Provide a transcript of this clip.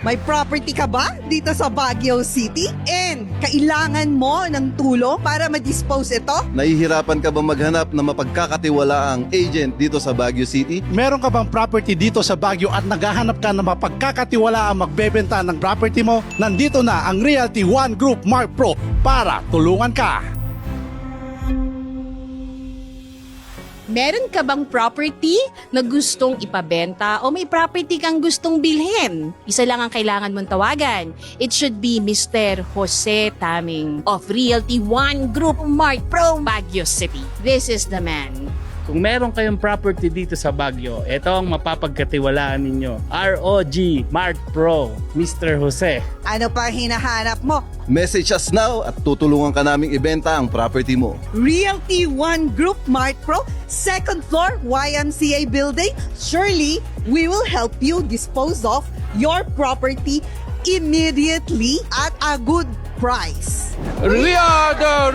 May property ka ba dito sa Baguio City? And kailangan mo ng tulong para ma-dispose ito? Nahihirapan ka ba maghanap na mapagkakatiwalaang agent dito sa Baguio City? Meron ka bang property dito sa Baguio at naghahanap ka na mapagkakatiwala ang magbebenta ng property mo? Nandito na ang Realty One Group Mark Pro para tulungan ka. Meron ka bang property na gustong ipabenta o may property kang gustong bilhin? Isa lang ang kailangan mong tawagan. It should be Mr. Jose Taming of Realty One Group Mark Pro, Baguio City. This is the man. Kung meron kayong property dito sa Baguio, ito ang mapapagkatiwalaan ninyo. ROG Mark Pro, Mr. Jose. Ano pa hinahanap mo? Message us now at tutulungan ka naming ibenta ang property mo. Realty One Group Mart Pro, second floor YMCA building. Surely, we will help you dispose of your property immediately at a good price. Riado